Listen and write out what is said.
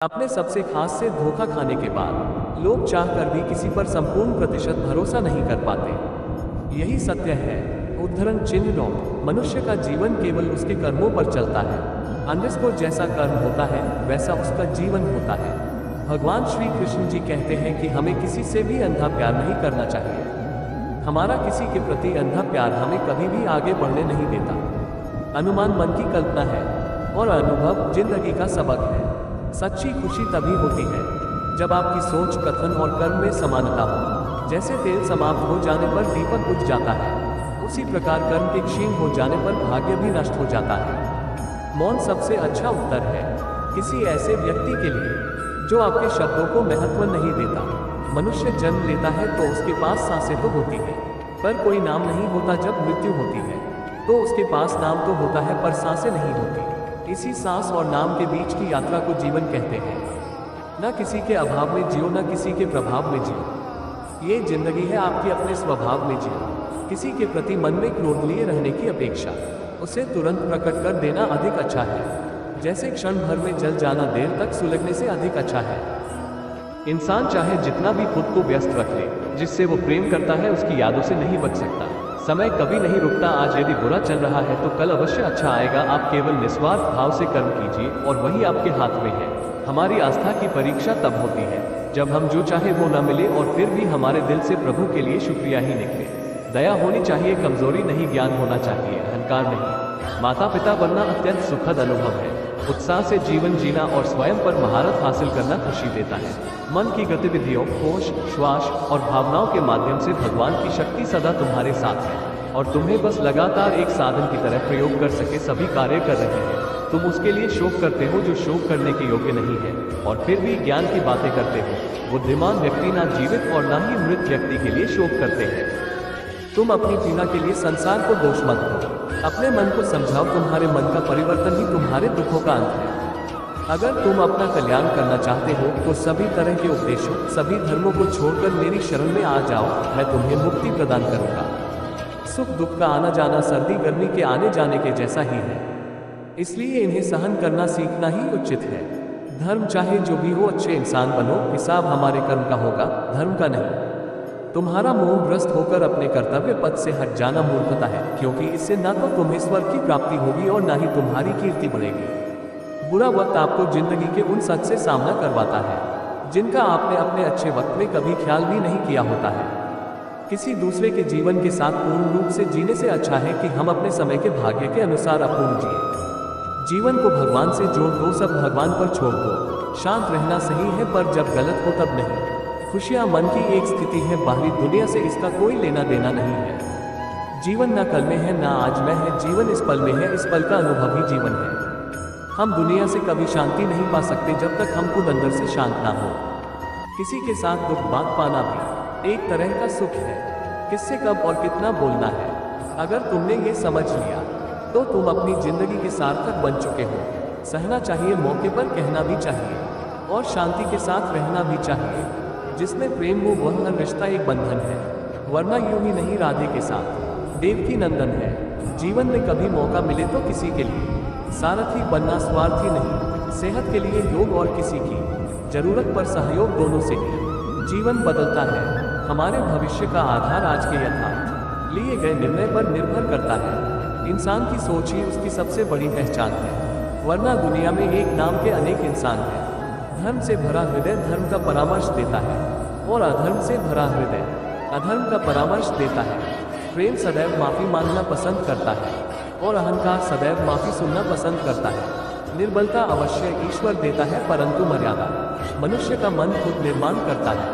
अपने सबसे खास से धोखा खाने के बाद लोग चाहकर भी किसी पर संपूर्ण प्रतिशत भरोसा नहीं कर पाते। यही सत्य है। उद्धरण चिन्ह 9। मनुष्य का जीवन केवल उसके कर्मों पर चलता है। अंडरस्कोर जैसा कर्म होता है वैसा उसका जीवन होता है। भगवान श्री कृष्ण जी कहते हैं कि हमें किसी से भी अंधा प्यार नहीं करना चाहिए। हमारा किसी के प्रति अंधा प्यार हमें कभी भी आगे बढ़ने नहीं देता। अनुमान मन की कल्पना है और अनुभव जिंदगी का सबक है। सच्ची खुशी तभी होती है जब आपकी सोच, कथन और कर्म में समानता हो। जैसे तेल समाप्त हो जाने पर दीपक बुझ जाता है, उसी प्रकार कर्म के क्षीण हो जाने पर भाग्य भी नष्ट हो जाता है। मौन सबसे अच्छा उत्तर है किसी ऐसे व्यक्ति के लिए जो आपके शब्दों को महत्व नहीं देता। मनुष्य जन्म लेता है तो उसके पास सांसें तो होती है, पर कोई नाम नहीं होता। जब मृत्यु होती है तो उसके पास नाम तो होता है पर सांसें नहीं होती। इसी सांस और नाम के बीच की यात्रा को जीवन कहते हैं। न किसी के अभाव में जियो, न किसी के प्रभाव में जियो। ये जिंदगी है आपके अपने स्वभाव में जियो। किसी के प्रति मन में क्रोध लिए रहने की अपेक्षा उसे तुरंत प्रकट कर देना अधिक अच्छा है। जैसे क्षण भर में जल जाना देर तक सुलगने से अधिक अच्छा है। इंसान चाहे जितना भी खुद को व्यस्त रख ले, जिससे वो प्रेम करता है उसकी यादों से नहीं बच सकता। समय कभी नहीं रुकता। आज यदि बुरा चल रहा है तो कल अवश्य अच्छा आएगा। आप केवल निस्वार्थ भाव से कर्म कीजिए और वही आपके हाथ में है। हमारी आस्था की परीक्षा तब होती है जब हम जो चाहे वो न मिले और फिर भी हमारे दिल से प्रभु के लिए शुक्रिया ही निकले। दया होनी चाहिए, कमजोरी नहीं। ज्ञान होना चाहिए, अहंकार नहीं। माता पिता बनना अत्यंत सुखद अनुभव है। उत्साह से जीवन जीना और स्वयं पर महारत हासिल करना खुशी देता है। मन की गतिविधियों, होश, श्वास और भावनाओं के माध्यम से भगवान की शक्ति सदा तुम्हारे साथ है और तुम्हें बस लगातार एक साधन की तरह प्रयोग कर सके सभी कार्य कर रहे हैं। तुम उसके लिए शोक करते हो जो शोक करने के योग्य नहीं है और फिर भी ज्ञान की बातें करते हो। बुद्धिमान व्यक्ति ना जीवित और ना ही मृत व्यक्ति के लिए शोक करते हैं। तुम अपनी पीड़ा के लिए संसार को दोष मत दो। अपने मन को समझाओ, तुम्हारे मन का परिवर्तन ही तुम्हारे दुखों का अंत है। अगर तुम अपना कल्याण करना चाहते हो तो सभी तरह के उपदेशों, सभी धर्मों को छोड़कर मेरी शरण में आ जाओ। मैं तुम्हें मुक्ति प्रदान करूंगा। सुख दुख का आना जाना सर्दी गर्मी के आने जाने के जैसा ही है, इसलिए इन्हें सहन करना सीखना ही उचित है। धर्म चाहे जो भी हो, अच्छे इंसान बनो। हिसाब हमारे कर्म का होगा, धर्म का नहीं। तुम्हारा मोहग्रस्त होकर अपने कर्तव्य पथ से हट जाना मूर्खता है, क्योंकि इससे न तो तुम्हें स्वर्ग की प्राप्ति होगी और न ही तुम्हारी कीर्ति बढ़ेगी। बुरा वक्त आपको जिंदगी के उन सच से सामना करवाता है जिनका आपने अपने अच्छे वक्त में कभी ख्याल भी नहीं किया होता है। किसी दूसरे के जीवन के साथ पूर्ण रूप से जीने से अच्छा है कि हम अपने समय के भाग्य के अनुसार अपूर्ण जिए। जीवन को भगवान से जोड़ दो, सब भगवान पर छोड़ दो। शांत रहना सही है, पर जब गलत हो तब नहीं। खुशियां मन की एक स्थिति है, बाहरी दुनिया से इसका कोई लेना देना नहीं है। जीवन न कल में है न आज में है, जीवन इस पल में है। इस पल का अनुभव ही जीवन है। हम दुनिया से कभी शांति नहीं पा सकते जब तक हम खुद अंदर से शांत ना हो। किसी के साथ दुख बांट पाना भी एक तरह का सुख है। किससे कब और कितना बोलना है, अगर तुमने ये समझ लिया तो तुम अपनी जिंदगी के सार्थक बन चुके हो। सहना चाहिए, मौके पर कहना भी चाहिए और शांति के साथ रहना भी चाहिए। जिसमें प्रेम हो वह हर रिश्ता एक बंधन है, वरना यूं ही नहीं। राधे के साथ देवकी नंदन है। जीवन में कभी मौका मिले तो किसी के लिए सारथी बनना, स्वार्थी नहीं। सेहत के लिए योग और किसी की जरूरत पर सहयोग, दोनों से ही जीवन बदलता है। हमारे भविष्य का आधार आज के यथार्थ लिए गए निर्णय पर निर्भर करता है। इंसान की सोच ही उसकी सबसे बड़ी पहचान है, वरना दुनिया में एक नाम के अनेक इंसान हैं। धर्म से भरा हृदय धर्म का परामर्श देता है और अधर्म से भरा हृदय अधर्म का परामर्श देता है। प्रेम सदैव माफी मांगना पसंद करता है और अहंकार सदैव माफी सुनना पसंद करता है। निर्बलता अवश्य ईश्वर देता है, परंतु मर्यादा मनुष्य का मन खुद निर्माण करता है।